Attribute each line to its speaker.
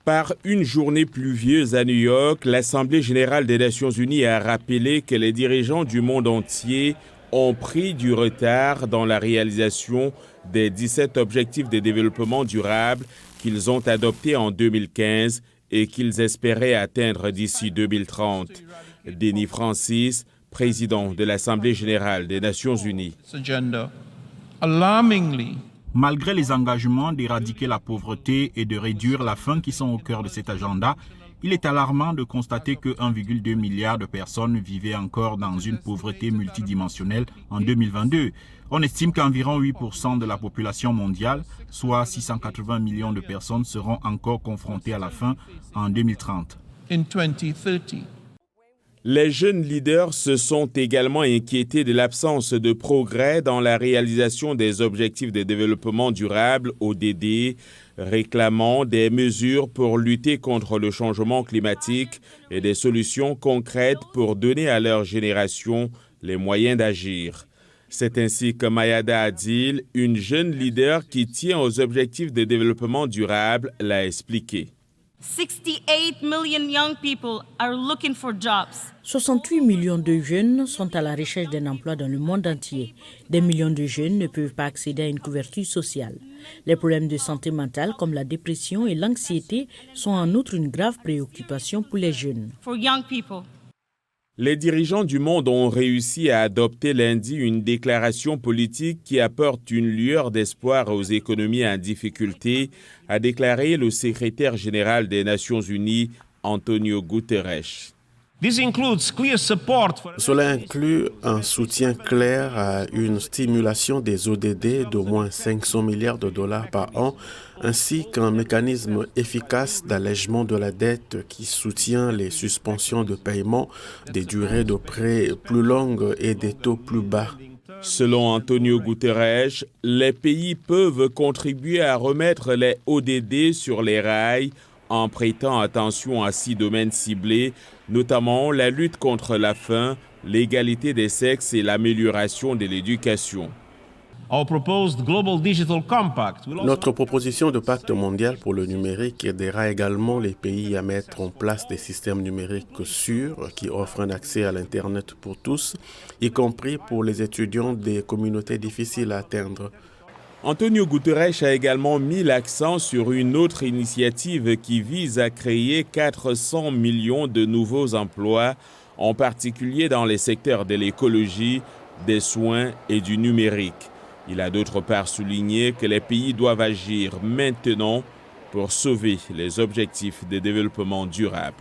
Speaker 1: Par une journée pluvieuse à New York, l'Assemblée générale des Nations unies a rappelé que les dirigeants du monde entier ont pris du retard dans la réalisation des 17 objectifs de développement durable qu'ils ont adoptés en 2015 et qu'ils espéraient atteindre d'ici 2030. Denis Francis, président de l'Assemblée générale des Nations unies.
Speaker 2: Malgré les engagements d'éradiquer la pauvreté et de réduire la faim qui sont au cœur de cet agenda, il est alarmant de constater que 1,2 milliard de personnes vivaient encore dans une pauvreté multidimensionnelle en 2022. On estime qu'environ 8% de la population mondiale, soit 680 millions de personnes, seront encore confrontées à la faim en 2030.
Speaker 1: Les jeunes leaders se sont également inquiétés de l'absence de progrès dans la réalisation des objectifs de développement durable, ODD, réclamant des mesures pour lutter contre le changement climatique et des solutions concrètes pour donner à leur génération les moyens d'agir. C'est ainsi que Mayada Adil, une jeune leader qui tient aux objectifs de développement durable, l'a expliqué.
Speaker 3: 68 million young people are looking for jobs.
Speaker 4: 68 millions de jeunes sont à la recherche d'un emploi dans le monde entier. Des millions de jeunes ne peuvent pas accéder à une couverture sociale. Les problèmes de santé mentale comme la dépression et l'anxiété sont en outre une grave préoccupation pour les jeunes.
Speaker 3: For young people.
Speaker 1: Les dirigeants du monde ont réussi à adopter lundi une déclaration politique qui apporte une lueur d'espoir aux économies en difficulté, a déclaré le secrétaire général des Nations unies, Antonio Guterres.
Speaker 5: Cela inclut un soutien clair à une stimulation des ODD d'au moins 500 milliards de dollars par an, ainsi qu'un mécanisme efficace d'allègement de la dette qui soutient les suspensions de paiement, des durées de prêt plus longues et des taux plus bas.
Speaker 1: Selon Antonio Guterres, les pays peuvent contribuer à remettre les ODD sur les rails en prêtant attention à 6 domaines ciblés, notamment la lutte contre la faim, l'égalité des sexes et l'amélioration de l'éducation.
Speaker 5: Notre proposition de pacte mondial pour le numérique aidera également les pays à mettre en place des systèmes numériques sûrs qui offrent un accès à l'Internet pour tous, y compris pour les étudiants des communautés difficiles à atteindre.
Speaker 1: Antonio Guterres a également mis l'accent sur une autre initiative qui vise à créer 400 millions de nouveaux emplois, en particulier dans les secteurs de l'écologie, des soins et du numérique. Il a d'autre part souligné que les pays doivent agir maintenant pour sauver les objectifs de développement durable.